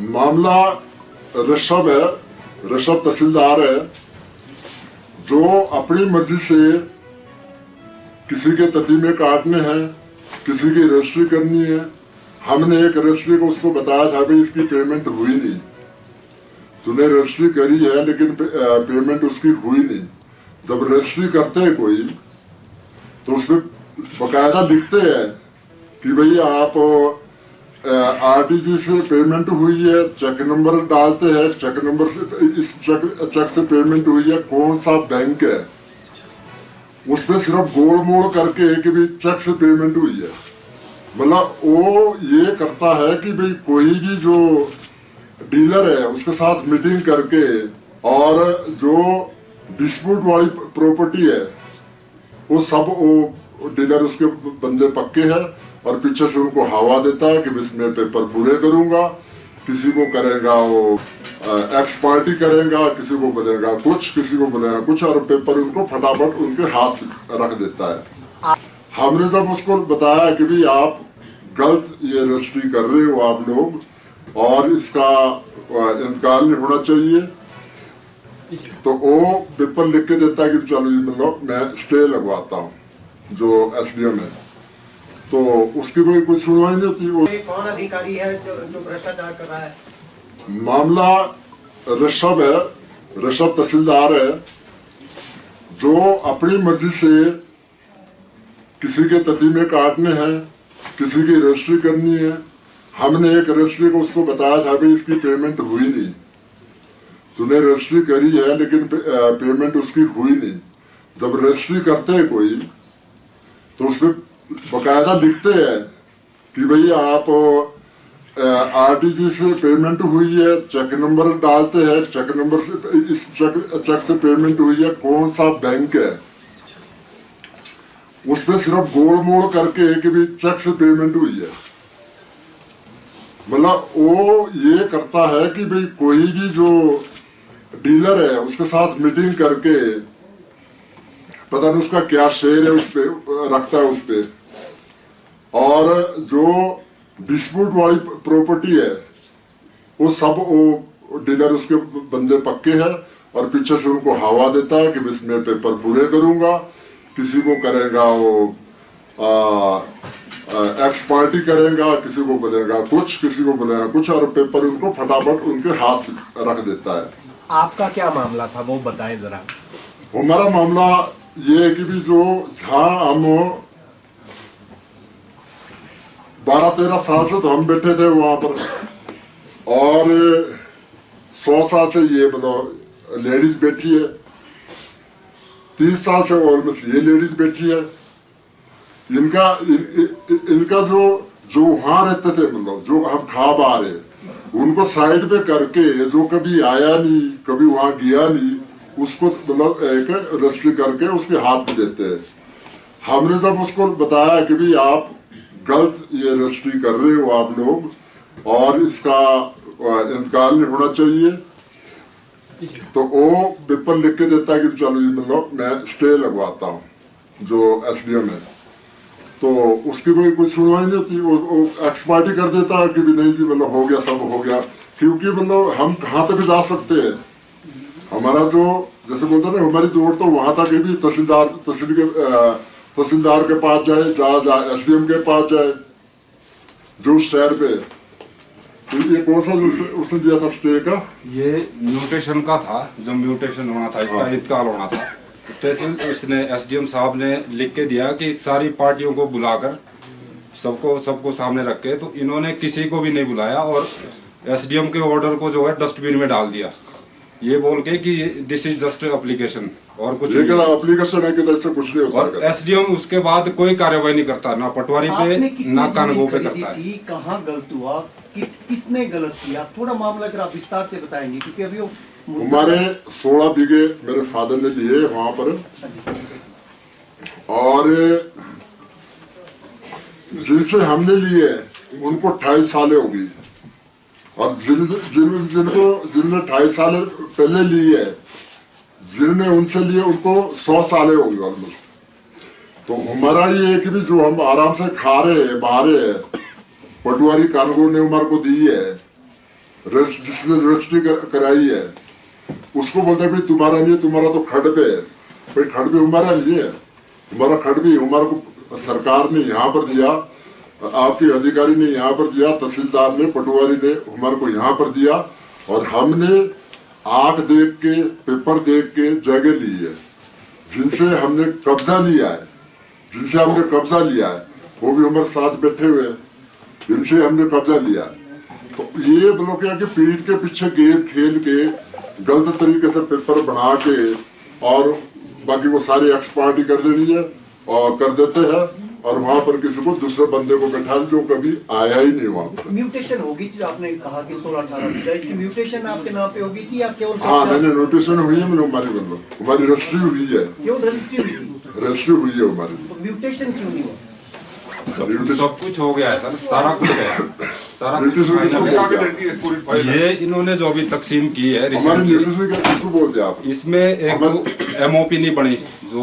मामला ऋषभ है, ऋषभ तहसीलदार है जो अपनी मर्जी से किसी के ततीमे काटने हैं, किसी की रजिस्ट्री करनी है। हमने एक रजिस्ट्री को उसको बताया था भाई इसकी पेमेंट हुई नहीं, तूने रजिस्ट्री करी है लेकिन पेमेंट उसकी हुई नहीं। जब रजिस्ट्री करते हैं कोई तो उसमें बकायदा लिखते हैं कि भाई आप आरटीजी से पेमेंट हुई है, चेक नंबर डालते हैं, चेक नंबर से इस चेक से पेमेंट हुई है, कौन सा बैंक है, उसमें सिर्फ गोल मोड़ करके कि भाई चेक से पेमेंट हुई है। मतलब वो ये करता है कि भाई कोई भी जो डीलर है उसके साथ मीटिंग करके और जो डिस्प्यूट वाली प्रॉपर्टी है वो सब वो डीलर उसके बंदे पक्के हैं और पीछे से उनको हवा देता है कि इसमें पेपर पूरे करूंगा, किसी को करेगा वो एक्स पार्टी करेगा, किसी को बनेगा कुछ, किसी को बनेगा कुछ, और पेपर उनको फटाफट उनके हाथ रख देता है। हमने जब उसको बताया कि भाई आप गलत ये रजिस्ट्री कर रहे हो आप लोग और इसका इनकार नहीं होना चाहिए, तो वो पेपर लिख के देता है कि चलो मतलब मैं स्टे लगवाता हूँ जो एसडीएम है, तो उसकी कोई सुनवाई नहीं होती। वो कौन अधिकारी है जो भ्रष्टाचार कर रहा है? मामला ऋषभ है, ऋषभ तहसीलदार है जो अपनी मर्जी से किसी के ततीमे काटने हैं, किसी की रजिस्ट्री करनी है। हमने एक रजिस्ट्री को उसको बताया था भाई इसकी पेमेंट हुई नहीं, तूने रजिस्ट्री करी है लेकिन पेमेंट उसकी हुई नहीं। जब रजिस्ट्री करते हैं कोई तो उसमें बकायदा लिखते हैं कि भाई आप आरटीजी से पेमेंट हुई है, चेक नंबर डालते हैं, चेक नंबर से इस चेक से पेमेंट हुई है, कौन सा बैंक है, उसमें सिर्फ गोल मोड़ करके कि भाई चेक से पेमेंट हुई है। मतलब वो ये करता है कि भाई कोई भी जो डीलर है उसके साथ मीटिंग करके पता नहीं उसका क्या शेयर है उस पे रखता है उस पे, और जो डिस्प्यूट वाली प्रॉपर्टी है वो सब वो डीलर उसके बंदे पक्के हैं और पीछे से उनको हवा देता है कि इसमें पेपर पूरे करूंगा, किसी को करेगा वो एक्स पार्टी करेगा, किसी को बनेगा कुछ, किसी को बनेगा कुछ, और पेपर उनको फटाफट उनके हाथ रख देता है। आपका क्या मामला था वो बताएं जरा। हमारा मामला ये है कि भी जो जहाँ हम 12-13 साल से तो हम बैठे थे वहां पर, और 100 साल से ये मतलब लेडीज बैठी है, 30 साल से ऑलमोस्ट ये लेडीज बैठी है। इनका जो वहां रहते थे मतलब जो हम खा पा रहे उनको साइड पे करके जो कभी आया नहीं, कभी वहां गया नहीं, उसको मतलब एक रजिस्ट्री करके उसके हाथ में देते हैं। हमने जब उसको बताया कि भाई आप गलत ये रजिस्ट्री कर रहे हो आप लोग और इसका इनकार नहीं होना चाहिए, तो वो पेपर लिख के देता है कि चलो मतलब मैं स्टे लगवाता हूँ जो एसडीएम है, तो उसकी कोई सुनवाई नहीं होती। वो एक्स पार्टी कर देता है कि भी नहीं जी मतलब हो गया, सब हो गया, क्योंकि मतलब हम कहाँ तक जा सकते हैं। हमारा जो जैसे बोलते हैं ना हमारी जोड़ तो वहां तक भी तहसीलदार के पास जाए, जा एसडीएम के पास जाए जो शहर पे। तो ये कौन सा उसने दिया था स्टे का? ये म्यूटेशन का था, जो म्यूटेशन होना था इसका इंतकाल होना था, तहसील इसने एसडीएम साहब ने लिख के दिया कि सारी पार्टियों को बुलाकर सबको सामने रख के, तो इन्होंने किसी को भी नहीं बुलाया और एसडीएम के ऑर्डर को जो है डस्टबिन में डाल दिया, ये बोल के कि दिस इज जस्ट एप्लीकेशन और कुछ एप्लीकेशन है कि ऐसे कुछ नहीं होता। और एसडीएम उसके बाद कोई कार्रवाई नहीं करता, ना पटवारी पे ना कानगो पे करता है। कहाँ गलत हुआ, किसने गलत किया, थोड़ा मामला अगर आप विस्तार से बताएंगे, क्योंकि अभी हमारे 16 बीघे मेरे फादर ने लिए वहां पर, और जिनसे हमने लिए उनको 28 साल हो गई, और जिनने 28 साल पहले ली है, जिनने उनसे लिए उनको 100 साल हो गई ऑलमोस्ट। तो हमारा ये है कि भी जो हम आराम से खा रहे हैं, पटवारी कानून ने उम्र को दी है, जिसने रजिस्ट्री कराई है उसको बोलते हैं भाई तुम्हारा नहीं है, तुम्हारा तो खड़ पे है। भाई खड़ पे हमारा नहीं है, हमारा खड़ भी हमारा को सरकार ने यहाँ पर दिया, आपके अधिकारी ने यहाँ पर दिया, तहसीलदार ने, पटवारी ने हमारे को यहाँ पर दिया, और हमने आंख देख के पेपर देख के जगह ली है। जिनसे हमने कब्जा लिया है, जिनसे हमने कब्जा लिया है वो भी हमारे साथ बैठे हुए हैं, जिनसे हमने कब्जा लिया है। तो ये लोग क्या कि पीठ के पीछे गेम खेल के गलत तरीके से पेपर बना के और बाकी वो सारी एक्सपार्टी कर देनी है और कर देते हैं, और वहां पर किसी को दूसरे बंदे को बैठा जो कभी आया ही नहीं वहां पर। म्यूटेशन होगी थी, आपने कहा कि 16-18 बीघा, इसकी म्यूटेशन आपके नाम पे होगी थी या केवल? हाँ, मैंने नोटिशन हुई है, मैंने हमारी रजिस्ट्री हुई है, केवल रजिस्ट्री हुई थी, रजिस्ट्री हुई है हमारी। तो म्यूटेशन क्यों नहीं हुआ? सब कुछ हो गया है सर, सारा कुछ है, सारा कुछ फाइनल है। ये इन्होंने जो अभी तकसीम की है हमारी न्यूट्रिशन का किसको बोलते हैं आप? इसमें एक MOP नहीं बनी जो